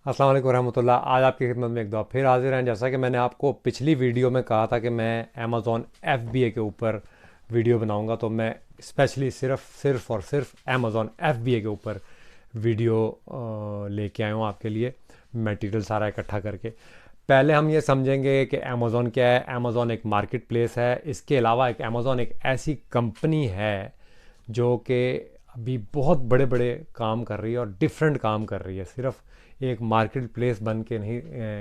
अस्सलाम वालेकुम रहमतुल्लाह। आज आपकी खिदमत में एक दफ़ा फिर हाजिर हैं। जैसा कि मैंने आपको पिछली वीडियो में कहा था कि मैं अमेज़ॉन FBA के ऊपर वीडियो बनाऊंगा, तो मैं स्पेशली सिर्फ और सिर्फ अमेज़ॉन FBA के ऊपर वीडियो लेके आया हूँ आपके लिए, मटेरियल सारा इकट्ठा करके। पहले हम ये समझेंगे कि अमेज़ॉन क्या है। अमेज़ॉन एक मार्केट प्लेस है। इसके अलावा एक अमेज़ॉन एक ऐसी कंपनी है जो कि अभी बहुत बड़े बड़े काम कर रही है और डिफरेंट काम कर रही है। सिर्फ एक मार्केट प्लेस बन के नहीं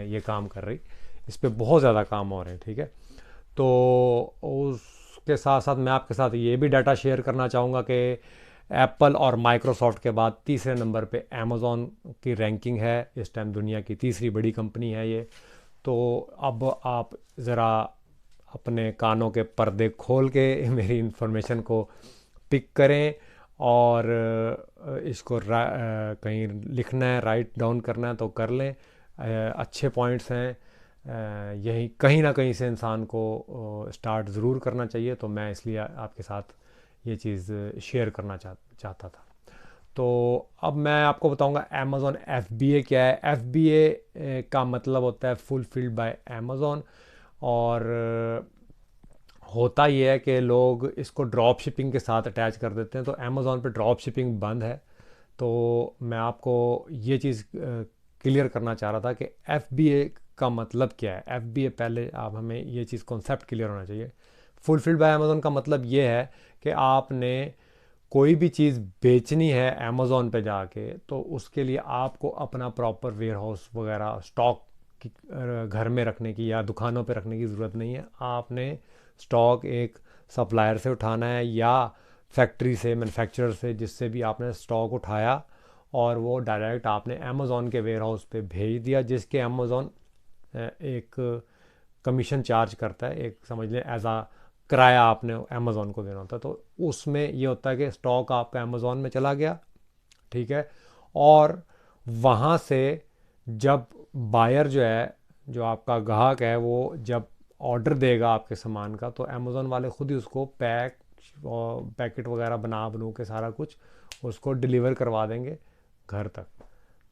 ये काम कर रही, इस पर बहुत ज़्यादा काम हो रहे हैं। ठीक है, तो उसके साथ साथ मैं आपके साथ ये भी डाटा शेयर करना चाहूँगा कि एप्पल और माइक्रोसॉफ्ट के बाद तीसरे नंबर पे अमेज़ॉन की रैंकिंग है। इस टाइम दुनिया की तीसरी बड़ी कंपनी है ये। तो अब आप ज़रा अपने कानों के पर्दे खोल के मेरी इन्फॉर्मेशन को पिक करें और इसको कहीं लिखना है, राइट डाउन करना है तो कर लें। अच्छे पॉइंट्स हैं। यही कहीं ना कहीं से इंसान को स्टार्ट ज़रूर करना चाहिए, तो मैं इसलिए आपके साथ ये चीज़ शेयर करना चाहता था। तो अब मैं आपको बताऊंगा अमेज़ॉन FBA क्या है। FBA का मतलब होता है फुलफिल्ड बाय अमेज़ॉन। और होता ये है कि लोग इसको ड्रॉप शिपिंग के साथ अटैच कर देते हैं, तो अमेज़ॉन पे ड्रॉप शिपिंग बंद है। तो मैं आपको ये चीज़ क्लियर करना चाह रहा था कि FBA का मतलब क्या है। FBA पहले आप हमें ये चीज़ कॉन्सेप्ट क्लियर होना चाहिए। फुलफिल्ड बाय अमेज़ॉन का मतलब ये है कि आपने कोई भी चीज़ बेचनी है अमेज़ॉन पे जाके, तो उसके लिए आपको अपना प्रॉपर वेयर हाउस वगैरह स्टॉक की घर में रखने की या दुकानों पे रखने की ज़रूरत नहीं है। आपने स्टॉक एक सप्लायर से उठाना है या फैक्ट्री से, मैन्युफैक्चरर से, जिससे भी आपने स्टॉक उठाया और वो डायरेक्ट आपने अमेज़ॉन के वेयर हाउस पे भेज दिया, जिसके अमेज़ॉन एक कमीशन चार्ज करता है। एक समझ लें एज आ किराया आपने अमेज़ॉन को देना होता है। तो उसमें ये होता है कि स्टॉक आपका अमेज़ॉन में चला गया, ठीक है। और वहाँ से जब बायर जो है, जो आपका ग्राहक है, वो जब ऑर्डर देगा आपके सामान का, तो अमेज़ॉन वाले खुद ही उसको पैकेट वगैरह बनू के सारा कुछ उसको डिलीवर करवा देंगे घर तक।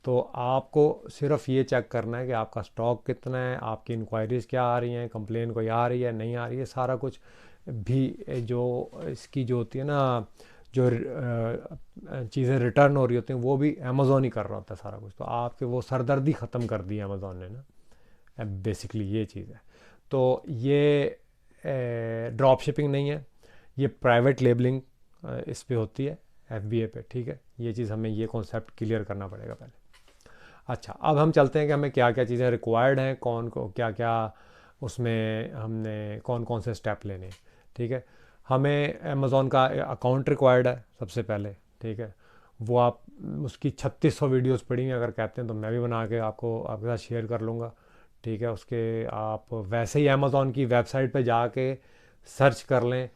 तो आपको सिर्फ ये चेक करना है कि आपका स्टॉक कितना है, आपकी इंक्वायरीज़ क्या आ रही हैं, कंप्लेन कोई आ रही है नहीं आ रही है, सारा कुछ भी जो इसकी जो होती है ना, जो चीज़ें रिटर्न हो रही होती हैं, वो भी अमेज़ॉन ही कर रहा होता है सारा कुछ। तो आपके वो सरदर्दी ख़त्म कर दी अमेज़ॉन ने ना, बेसिकली ये चीज़ है। तो ये ड्रॉप शिपिंग नहीं है, ये प्राइवेट लेबलिंग इस पे होती है FBA पे। ठीक है, ये चीज़ हमें ये कॉन्सेप्ट क्लियर करना पड़ेगा पहले। अच्छा, अब हम चलते हैं कि हमें क्या क्या चीज़ें रिक्वायर्ड हैं, कौन को क्या क्या उसमें हमने कौन कौन से स्टेप लेने हैं। ठीक है, हमें अमेज़ॉन का अकाउंट रिक्वायर्ड है सबसे पहले। ठीक है, वो आप उसकी 3600 वीडियोस पड़ी हैं, अगर कहते हैं तो मैं भी बना के आपको आपके साथ शेयर कर लूँगा। ठीक है, उसके आप वैसे ही अमेज़ॉन की वेबसाइट पे जाके सर्च कर लें,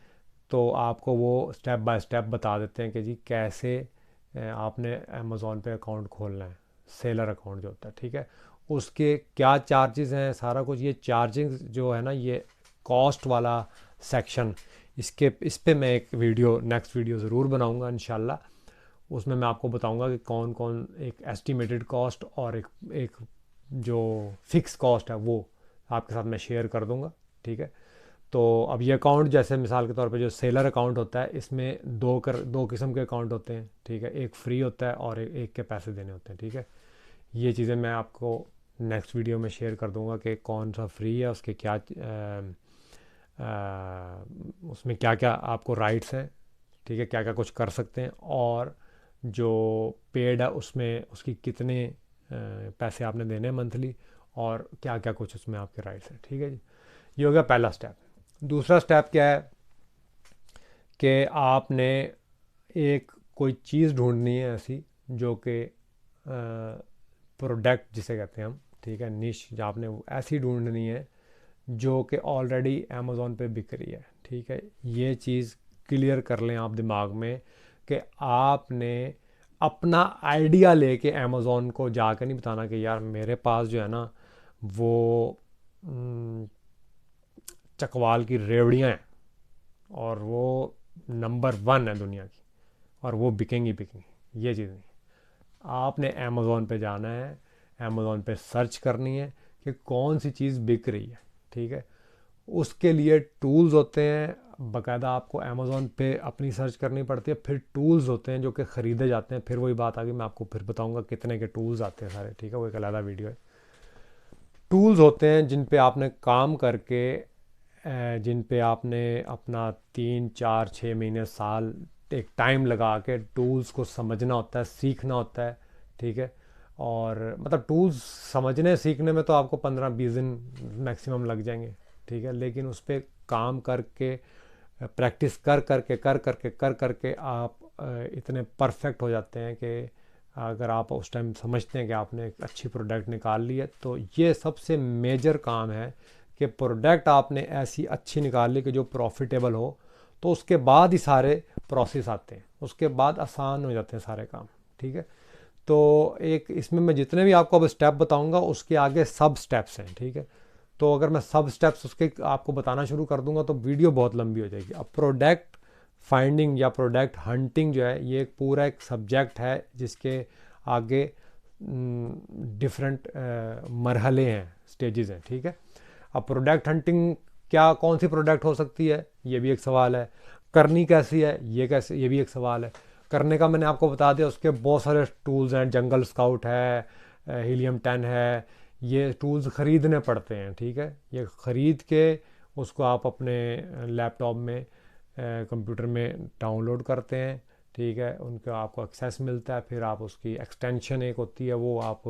तो आपको वो स्टेप बाय स्टेप बता देते हैं कि जी कैसे आपने अमेज़ॉन पे अकाउंट खोलना है, सेलर अकाउंट जो होता है। ठीक है, उसके क्या चार्जेस हैं, सारा कुछ। ये चार्जिंग जो है ना, ये कॉस्ट वाला सेक्शन, इस पे मैं एक वीडियो, नेक्स्ट वीडियो ज़रूर बनाऊंगा इंशाल्लाह। उसमें मैं आपको बताऊंगा कि कौन कौन एक एस्टिमेटेड कॉस्ट और एक जो फिक्स कॉस्ट है वो आपके साथ मैं शेयर कर दूंगा। ठीक है, तो अब ये अकाउंट, जैसे मिसाल के तौर पे जो सेलर अकाउंट होता है, इसमें दो किस्म के अकाउंट होते हैं। ठीक है, एक फ्री होता है और एक के पैसे देने होते हैं। ठीक है, ये चीज़ें मैं आपको नेक्स्ट वीडियो में शेयर कर दूंगा कि कौन सा फ्री है, उसके क्या उसमें क्या क्या आपको राइट्स हैं। ठीक है, क्या क्या कुछ कर सकते हैं, और जो पेड है उसमें उसकी कितने पैसे आपने देने हैं मंथली, और क्या क्या कुछ उसमें आपके राइट्स हैं। ठीक है जी, ये हो गया पहला स्टेप। दूसरा स्टेप क्या है कि आपने एक कोई चीज़ ढूंढनी है ऐसी जो कि प्रोडक्ट जिसे कहते हैं हम, ठीक है, निश, जो आपने वो ऐसी ढूंढनी है जो कि ऑलरेडी अमेज़ॉन पे बिक रही है। ठीक है, ये चीज़ क्लियर कर लें आप दिमाग में कि आपने अपना आइडिया लेके अमेज़ॉन को जाकर नहीं बताना कि यार मेरे पास जो है ना वो चकवाल की रेवड़ियाँ हैं और वो नंबर 1 है दुनिया की और वो बिकेंगी बिकेंगी, ये चीज़ नहीं। आपने अमेज़ॉन पे जाना है, अमेज़ॉन पे सर्च करनी है कि कौन सी चीज़ बिक रही है, ठीक है। उसके लिए टूल्स होते हैं, बाकायदा आपको अमेज़ॉन पे अपनी सर्च करनी पड़ती है, फिर टूल्स होते हैं जो कि ख़रीदे जाते हैं। फिर वही बात आ गई, मैं आपको फिर बताऊंगा कितने के टूल्स आते हैं सारे, ठीक है, वो एक अलग वीडियो है। टूल्स होते हैं जिन पे आपने काम करके जिन पे आपने अपना 3 4 6 महीने साल एक टाइम लगा के टूल्स को समझना होता है, सीखना होता है, ठीक है। और मतलब टूल्स समझने सीखने में तो आपको 15 20 दिन मैक्सिमम लग जाएंगे, ठीक है। लेकिन उस पर काम करके प्रैक्टिस कर करके आप इतने परफेक्ट हो जाते हैं कि अगर आप उस टाइम समझते हैं कि आपने एक अच्छी प्रोडक्ट निकाल ली है, तो ये सबसे मेजर काम है कि प्रोडक्ट आपने ऐसी अच्छी निकाल ली कि जो प्रॉफिटेबल हो। तो उसके बाद ही सारे प्रोसेस आते हैं, उसके बाद आसान हो जाते हैं सारे काम, ठीक है। तो एक इसमें मैं जितने भी आपको अब स्टेप बताऊंगा उसके आगे सब स्टेप्स हैं, ठीक है। तो अगर मैं सब स्टेप्स उसके आपको बताना शुरू कर दूंगा तो वीडियो बहुत लंबी हो जाएगी। अब प्रोडक्ट फाइंडिंग या प्रोडक्ट हंटिंग जो है, ये एक पूरा एक सब्जेक्ट है जिसके आगे डिफरेंट मरहले हैं, स्टेजेस हैं, ठीक है। अब प्रोडक्ट हंटिंग क्या, कौन सी प्रोडक्ट हो सकती है, ये भी एक सवाल है। करनी कैसी है, ये भी एक सवाल है। करने का मैंने आपको बता दिया, उसके बहुत सारे टूल्स हैं, जंगल स्काउट है, हीलियम 10 है। ये टूल्स ख़रीदने पड़ते हैं, ठीक है। ये ख़रीद के उसको आप अपने लैपटॉप में कंप्यूटर में डाउनलोड करते हैं, ठीक है। उनका आपको एक्सेस मिलता है, फिर आप उसकी एक्सटेंशन एक होती है, वो आप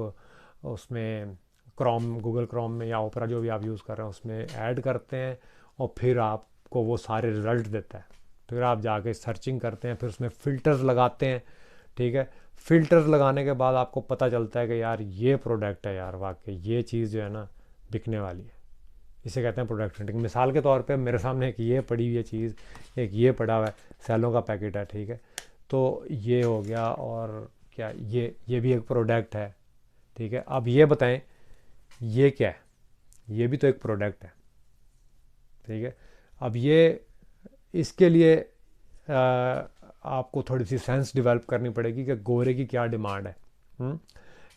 उसमें गूगल क्रोम में या ओपरा जो भी आप यूज़ कर रहे हैं उसमें ऐड करते हैं, और फिर आपको वो सारे रिज़ल्ट देता है। फिर आप जाके सर्चिंग करते हैं, फिर उसमें फ़िल्टर्स लगाते हैं, ठीक है। फ़िल्टर्स लगाने के बाद आपको पता चलता है कि यार ये प्रोडक्ट है, यार वाकई ये चीज़ जो है ना बिकने वाली है। इसे कहते हैं प्रोडक्ट हंटिंग। मिसाल के तौर पे मेरे सामने एक ये पड़ी हुई है चीज़, एक ये पड़ा हुआ है, सैलो का पैकेट है, ठीक है। तो ये हो गया, और क्या ये भी एक प्रोडक्ट है, ठीक है। अब ये बताएं ये क्या है, ये भी तो एक प्रोडक्ट है, ठीक है। अब ये इसके लिए आपको थोड़ी सी सेंस डेवलप करनी पड़ेगी कि गोरे की क्या डिमांड है।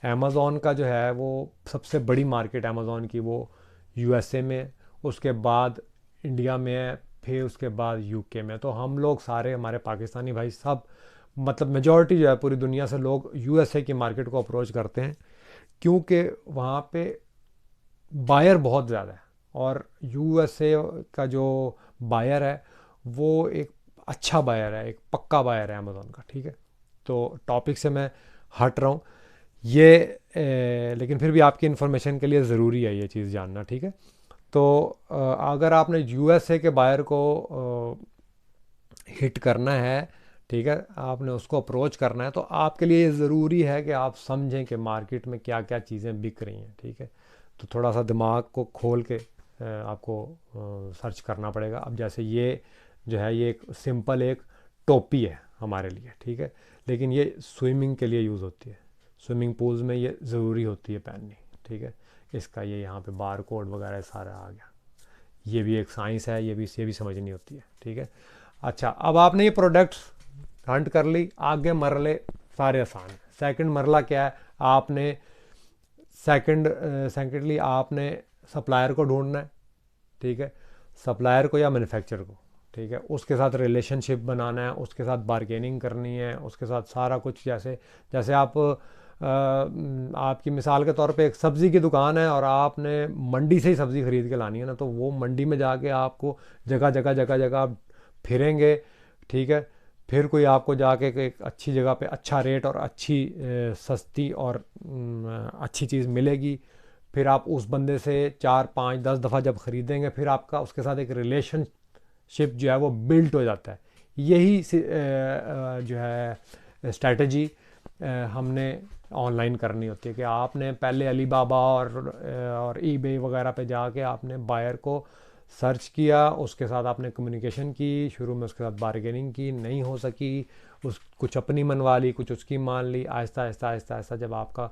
अमेज़ॉन का जो है वो सबसे बड़ी मार्केट अमेज़ॉन की वो यूएसए में, उसके बाद इंडिया में है, फिर उसके बाद यूके में। तो हम लोग सारे हमारे पाकिस्तानी भाई सब, मतलब मेजॉरिटी जो है पूरी दुनिया से लोग यूएसए की मार्केट को अप्रोच करते हैं, क्योंकि वहाँ पे बायर बहुत ज़्यादा है। और यूएसए का जो बायर है वो एक अच्छा बायर है, एक पक्का बायर है अमेज़ॉन का, ठीक है। तो टॉपिक से मैं हट रहा हूँ ये लेकिन फिर भी आपकी इन्फॉर्मेशन के लिए ज़रूरी है ये चीज़ जानना, ठीक है। तो अगर आपने यूएसए के बायर को हिट करना है, ठीक है, आपने उसको अप्रोच करना है, तो आपके लिए ज़रूरी है कि आप समझें कि मार्केट में क्या क्या चीज़ें बिक रही हैं, ठीक है। तो थोड़ा सा दिमाग को खोल के आपको सर्च करना पड़ेगा। अब जैसे ये जो है ये एक सिंपल एक टोपी है हमारे लिए, ठीक है, लेकिन ये स्विमिंग के लिए यूज़ होती है, स्विमिंग पूल्स में ये ज़रूरी होती है पहननी, ठीक है। इसका ये यहाँ पे बार कोड वगैरह सारा आ गया। ये भी एक साइंस है, ये भी समझनी होती है, ठीक है। अच्छा, अब आपने ये प्रोडक्ट्स हंट कर ली, आगे मरले सारे आसान है। सेकंड मरला क्या है, आपने सेकेंडली आपने सप्लायर को ढूंढना है, ठीक है, सप्लायर को या मैन्युफैक्चरर को, ठीक है। उसके साथ रिलेशनशिप बनाना है, उसके साथ बारगेनिंग करनी है, उसके साथ सारा कुछ, जैसे जैसे आप आपकी मिसाल के तौर पे एक सब्ज़ी की दुकान है और आपने मंडी से ही सब्ज़ी ख़रीद के लानी है ना, तो वो मंडी में जाके आपको जगह जगह आप फिरेंगे, ठीक है। फिर कोई आपको जाके एक अच्छी जगह पे अच्छा रेट और अच्छी सस्ती और अच्छी चीज़ मिलेगी। फिर आप उस बंदे से 4 5 10 दफ़ा जब ख़रीदेंगे, फिर आपका उसके साथ एक रिलेशनशिप जो है वो बिल्ट हो जाता है। यही जो है स्ट्रैटेजी हमने ऑनलाइन करनी होती है कि आपने पहले अली बाबा और ईबे वगैरह पे जाके आपने बायर को सर्च किया, उसके साथ आपने कम्युनिकेशन की शुरू में, उसके साथ बारगेनिंग की, नहीं हो सकी, उस कुछ अपनी मनवा ली, कुछ उसकी मान ली। आहिस्ता आहिस्ता जब आपका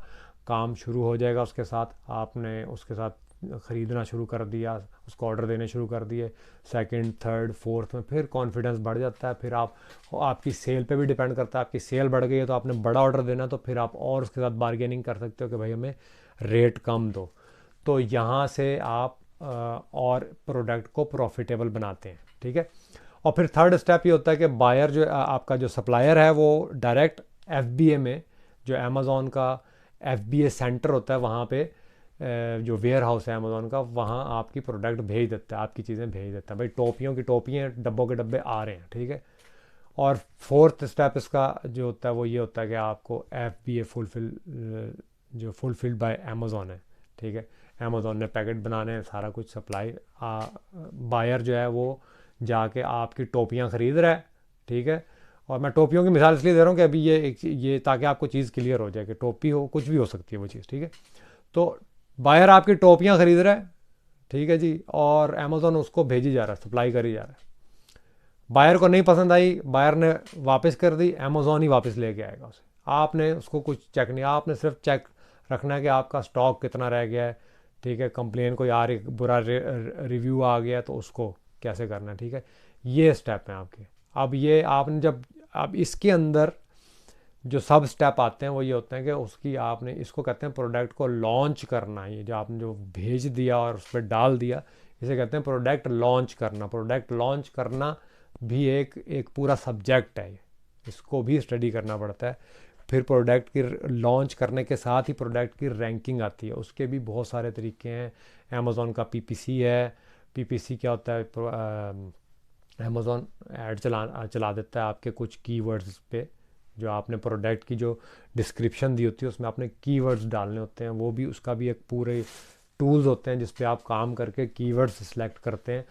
काम शुरू हो जाएगा उसके साथ, आपने उसके साथ ख़रीदना शुरू कर दिया, उसको ऑर्डर देने शुरू कर दिए, सेकंड थर्ड फोर्थ में फिर कॉन्फिडेंस बढ़ जाता है। फिर आपकी सेल पे भी डिपेंड करता है, आपकी सेल बढ़ गई है तो आपने बड़ा ऑर्डर देना, तो फिर आप और उसके साथ बार्गेनिंग कर सकते हो कि भाई हमें रेट कम दो। तो यहाँ से आप और प्रोडक्ट को प्रॉफिटेबल बनाते हैं, ठीक है। और फिर थर्ड स्टेप ये होता है कि बायर जो आपका जो सप्लायर है वो डायरेक्ट FBA में, जो अमेज़ॉन का FBA सेंटर होता है वहाँ पे, जो वेयर हाउस है अमेज़ॉन का, वहाँ आपकी प्रोडक्ट भेज देता है, आपकी चीज़ें भेज देता है। भाई टोपियों की टोपियाँ, डब्बों के डब्बे आ रहे हैं, ठीक है। और फोर्थ स्टेप इसका जो होता है वो ये होता है कि आपको FBA जो फुलफिल्ड बाय अमेज़ॉन है, ठीक है। अमेज़ॉन ने पैकेट बनाने हैं, सारा कुछ सप्लाई, बायर जो है वो जाके आपकी टोपियाँ ख़रीद रहा है, ठीक है। और मैं टोपियों की मिसाल इसलिए दे रहा हूँ कि अभी ये ताकि आपको चीज़ क्लियर हो जाए कि टोपी हो, कुछ भी हो सकती है वो चीज़, ठीक है। तो बायर आपकी टोपियाँ ख़रीद रहा है, ठीक है जी, और अमेज़ॉन उसको भेजी जा रहा है, सप्लाई करी जा रहा है। बायर को नहीं पसंद आई, बायर ने वापस कर दी, अमेज़ॉन ही वापस लेके आएगा उसे। आपने उसको कुछ चेक नहीं, आपने सिर्फ चेक रखना है कि आपका स्टॉक कितना रह गया है, ठीक है। कंप्लेन कोई आ रही, बुरा रिव्यू आ गया तो उसको कैसे करना है, ठीक है। ये स्टेप हैं आपके। अब ये आपने जब, अब इसके अंदर जो सब स्टेप आते हैं वो ये होते हैं कि उसकी आपने, इसको कहते हैं प्रोडक्ट को लॉन्च करना। ये जो आपने जो भेज दिया और उस पर डाल दिया, इसे कहते हैं प्रोडक्ट लॉन्च करना। प्रोडक्ट लॉन्च करना भी एक पूरा सब्जेक्ट है, इसको भी स्टडी करना पड़ता है। फिर प्रोडक्ट की लॉन्च करने के साथ ही प्रोडक्ट की रैंकिंग आती है, उसके भी बहुत सारे तरीके हैं। अमेज़ॉन का PPC है। PPC क्या होता है, अमेज़ॉन ऐड चला देता है आपके कुछ कीवर्ड्स पे, जो आपने प्रोडक्ट की जो डिस्क्रिप्शन दी होती है उसमें आपने कीवर्ड्स डालने होते हैं। वो भी, उसका भी एक पूरे टूल्स होते हैं जिस पे आप काम करके कीवर्ड्स सिलेक्ट करते हैं।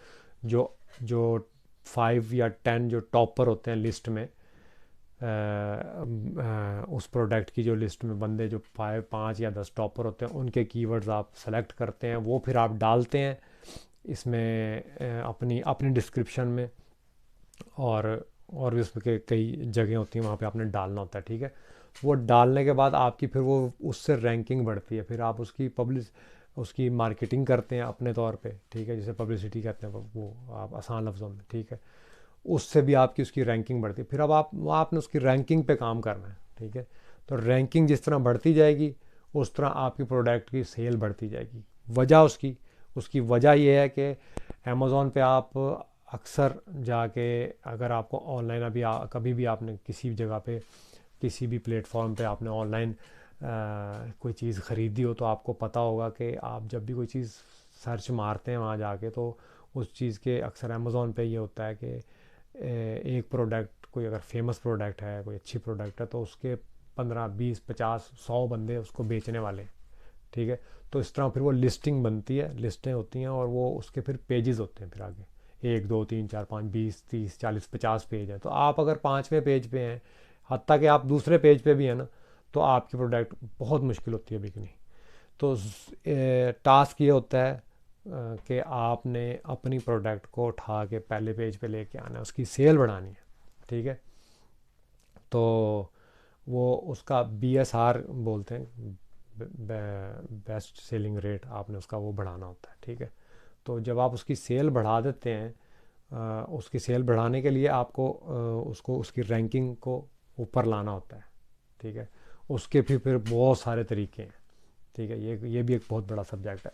जो जो 5 या 10 जो टॉपर होते हैं लिस्ट में, उस प्रोडक्ट की जो लिस्ट में बंदे जो 5 या 10 टॉपर होते हैं, उनके कीवर्ड्स आप सेलेक्ट करते हैं, वो फिर आप डालते हैं इसमें अपनी अपनी डिस्क्रिप्शन में। और भी उसमें कई जगह होती हैं वहाँ पे आपने डालना होता है, ठीक है। वो डालने के बाद आपकी फिर वो उससे रैंकिंग बढ़ती है, फिर आप उसकी मार्केटिंग करते हैं अपने तौर पे, ठीक है, जिसे पब्लिसिटी कहते हैं वो आप आसान लफ्ज़ों में, ठीक है। उससे भी आपकी उसकी रैंकिंग बढ़ती है। फिर अब आपने उसकी रैंकिंग पे काम करना है, ठीक है। तो रैंकिंग जिस तरह बढ़ती जाएगी उस तरह आपकी प्रोडक्ट की सेल बढ़ती जाएगी। वजह उसकी वजह ये है कि अमेज़ॉन पे आप अक्सर जाके, अगर आपको ऑनलाइन अभी कभी भी आपने किसी जगह पे, किसी भी प्लेटफॉर्म पे आपने ऑनलाइन कोई चीज़ ख़रीदी हो, तो आपको पता होगा कि आप जब भी कोई चीज़ सर्च मारते हैं वहाँ जाके, तो उस चीज़ के अक्सर अमेज़ॉन पे ये होता है कि एक प्रोडक्ट, कोई अगर फेमस प्रोडक्ट है, कोई अच्छी प्रोडक्ट है, तो उसके 15, 20, 50, 100 बंदे उसको बेचने वाले हैं, ठीक है। तो इस तरह फिर वो लिस्टिंग बनती है, लिस्टें होती हैं, और वो उसके फिर पेजेस होते हैं, फिर आगे 1, 2, 3, 4, 5, 20, 30, 40, 50 पेज हैं। तो आप अगर 5वें पेज पे हैं, हत्ता कि आप दूसरे पेज पे भी हैं ना, तो आपकी प्रोडक्ट बहुत मुश्किल होती है बिकनी। तो टास्क ये होता है कि आपने अपनी प्रोडक्ट को उठा के पहले पेज पे लेके आना है, उसकी सेल बढ़ानी है, ठीक है। तो वो उसका BSR बोलते हैं, बेस्ट सेलिंग रेट, आपने उसका वो बढ़ाना होता है, ठीक है। तो जब आप उसकी सेल बढ़ा देते हैं, उसकी सेल बढ़ाने के लिए आपको उसकी रैंकिंग को ऊपर लाना होता है, ठीक है। उसके फिर बहुत सारे तरीके हैं, ठीक है। ये भी एक बहुत बड़ा सब्जेक्ट है।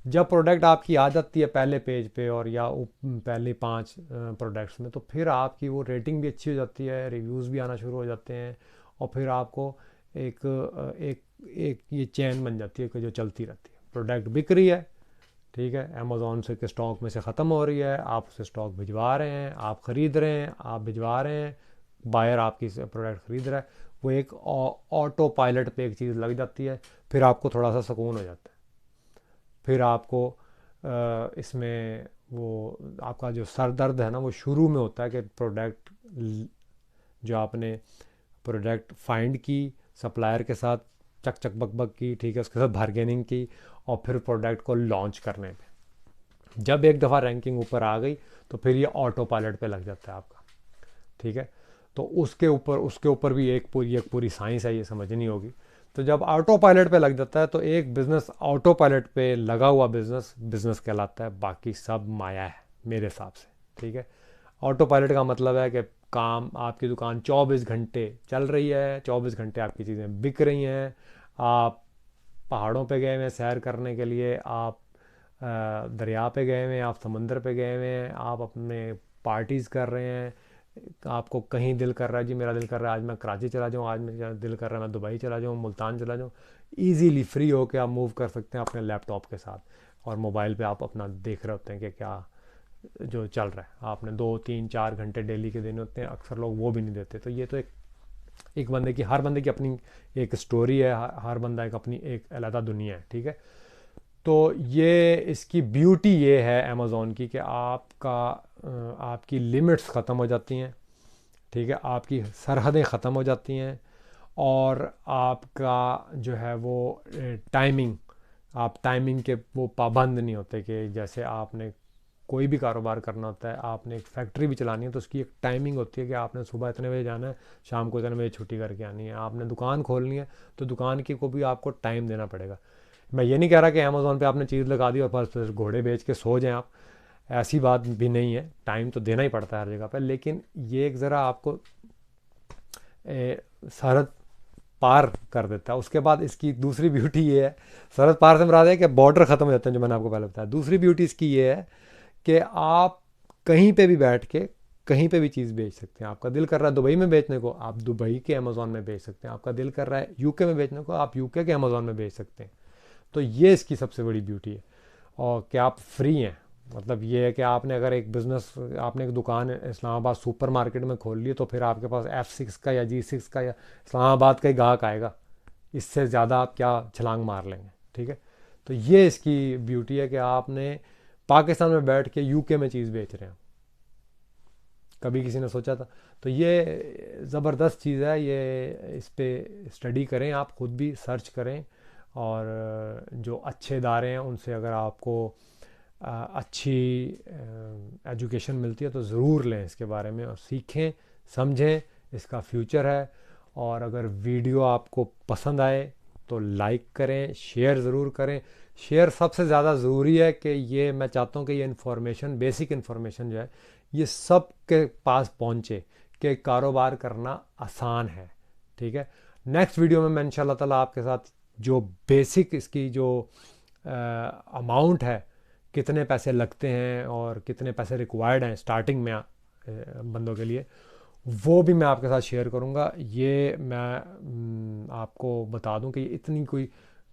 जब प्रोडक्ट आपकी आ जाती है पहले पेज पे, और या पहले 5 प्रोडक्ट्स में, तो फिर आपकी वो रेटिंग भी अच्छी हो जाती है, रिव्यूज़ भी आना शुरू हो जाते हैं, और फिर आपको एक एक एक ये चैन बन जाती है कि जो चलती रहती है। प्रोडक्ट बिक रही है, ठीक है, अमेज़ॉन से के स्टॉक में से ख़त्म हो रही है, आप उसे स्टॉक भिजवा रहे हैं, आप ख़रीद रहे हैं, आप भिजवा रहे हैं, बायर आपकी प्रोडक्ट ख़रीद रहा है, वो एक ऑटो पायलट पे एक चीज़ लग जाती है, फिर आपको थोड़ा सा सुकून हो जाता है। फिर आपको इसमें वो आपका जो सर दर्द है ना, वो शुरू में होता है कि प्रोडक्ट, जो आपने प्रोडक्ट फाइंड की, सप्लायर के साथ चक चक बक बक की, ठीक है, उसके साथ बार्गेनिंग की, और फिर प्रोडक्ट को लॉन्च करने पे जब एक दफ़ा रैंकिंग ऊपर आ गई, तो फिर ये ऑटो पायलट पे लग जाता है आपका, ठीक है। तो उसके ऊपर भी एक पूरी साइंस है, ये समझनी होगी। तो जब ऑटो पायलट पे लग जाता है तो एक बिज़नेस ऑटो पायलट पे लगा हुआ बिज़नेस कहलाता है, बाकी सब माया है मेरे हिसाब से। ठीक है, ऑटो पायलट का मतलब है कि काम, आपकी दुकान 24 घंटे चल रही है, 24 घंटे आपकी चीज़ें बिक रही हैं, आप पहाड़ों पे गए हुए हैं सैर करने के लिए, आप दरिया पे गए हुए हैं, आप समंदर पे गए हुए हैं, आप अपने पार्टीज़ कर रहे हैं, आपको कहीं दिल कर रहा है, जी मेरा दिल कर रहा है आज मैं कराची चला जाऊँ, आज मेरा दिल कर रहा है मैं दुबई चला जाऊँ, मुल्तान चला जाऊँ, ईजीली फ्री होके आप मूव कर सकते हैं अपने लैपटॉप के साथ। और मोबाइल पे आप अपना देख रहे होते हैं कि क्या जो चल रहा है। आपने 2 3 4 घंटे डेली के देने होते हैं, अक्सर लोग वो भी नहीं देते। तो ये तो एक बंदे की, हर बंदे की अपनी एक स्टोरी है, हर बंदा एक अपनी एक अलग दुनिया है। ठीक है, तो ये इसकी ब्यूटी ये है अमेज़ॉन की कि आपकी लिमिट्स ख़त्म हो जाती हैं। ठीक है, आपकी सरहदें ख़त्म हो जाती हैं, और आपका जो है वो टाइमिंग, आप टाइमिंग के वो पाबंद नहीं होते कि जैसे आपने कोई भी कारोबार करना होता है, आपने एक फैक्ट्री भी चलानी है तो उसकी एक टाइमिंग होती है कि आपने सुबह इतने बजे जाना है, शाम को इतने बजे छुट्टी करके आनी है। आपने दुकान खोलनी है तो दुकान की को भी आपको टाइम देना पड़ेगा। मैं ये नहीं कह रहा कि अमेज़ोन पे आपने चीज़ लगा दी और बस फिर घोड़े बेच के सो जाएं आप, ऐसी बात भी नहीं है, टाइम तो देना ही पड़ता है हर जगह पर। लेकिन ये एक ज़रा आपको सरहद पार कर देता है। उसके बाद इसकी दूसरी ब्यूटी ये है, सरहद पार से मुराद है कि बॉर्डर ख़त्म हो जाते हैं जो मैंने आपको पहले बताया। दूसरी ब्यूटी इसकी ये है कि आप कहीं पे भी बैठ के कहीं पे भी चीज़ बेच सकते हैं। आपका दिल कर रहा है दुबई में बेचने को, आप दुबई के अमेज़ॉन में बेच सकते हैं। आपका दिल कर रहा है यूके में बेचने को, आप यूके के अमेज़ॉन में बेच सकते हैं। तो ये इसकी सबसे बड़ी ब्यूटी है। और क्या आप फ्री हैं, मतलब ये है कि आपने अगर एक बिज़नेस, आपने एक दुकान इस्लामाबाद सुपर मार्केट में खोल ली तो फिर आपके पास F6 का या G6 का या इस्लामाबाद का ही ग्राहक आएगा, इससे ज़्यादा आप क्या छलांग मार लेंगे। ठीक है, तो ये इसकी ब्यूटी है कि आपने पाकिस्तान में बैठ के यूके में चीज़ बेच रहे हैं, कभी किसी ने सोचा था। तो ये ज़बरदस्त चीज़ है, ये इस पे स्टडी करें, आप ख़ुद भी सर्च करें, और जो अच्छे इदारे हैं उनसे अगर आपको अच्छी एजुकेशन मिलती है तो ज़रूर लें इसके बारे में और सीखें समझें, इसका फ्यूचर है। और अगर वीडियो आपको पसंद आए तो लाइक करें, शेयर ज़रूर करें। शेयर सबसे ज़्यादा ज़रूरी है कि ये मैं चाहता हूँ कि ये इन्फॉर्मेशन, बेसिक इन्फॉर्मेशन जो है ये सब के पास पहुँचे कि कारोबार करना आसान है। ठीक है, नेक्स्ट वीडियो में मैं इंशाल्लाह ताला आपके साथ जो बेसिक इसकी जो अमाउंट है, कितने पैसे लगते हैं और कितने पैसे रिक्वायर्ड हैं स्टार्टिंग में बंदों के लिए, वो भी मैं आपके साथ शेयर करूँगा। ये मैं आपको बता दूं कि इतनी कोई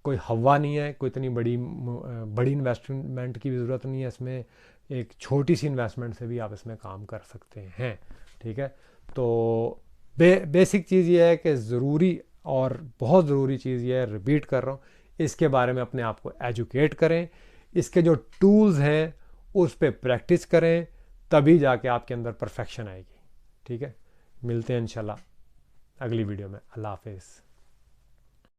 कोई हवा नहीं है, कोई इतनी बड़ी इन्वेस्टमेंट की भी ज़रूरत नहीं है इसमें। एक छोटी सी इन्वेस्टमेंट से भी आप इसमें काम कर सकते हैं। ठीक है, तो बेसिक चीज़ ये है कि ज़रूरी और बहुत ज़रूरी चीज़ ये है, रिपीट कर रहा हूँ, इसके बारे में अपने आप को एजुकेट करें, इसके जो टूल्स हैं उस पर प्रैक्टिस करें, तभी जाके आपके अंदर परफेक्शन आएगी। ठीक है, मिलते हैं इंशाल्लाह अगली वीडियो में। अल्लाह हाफिज़।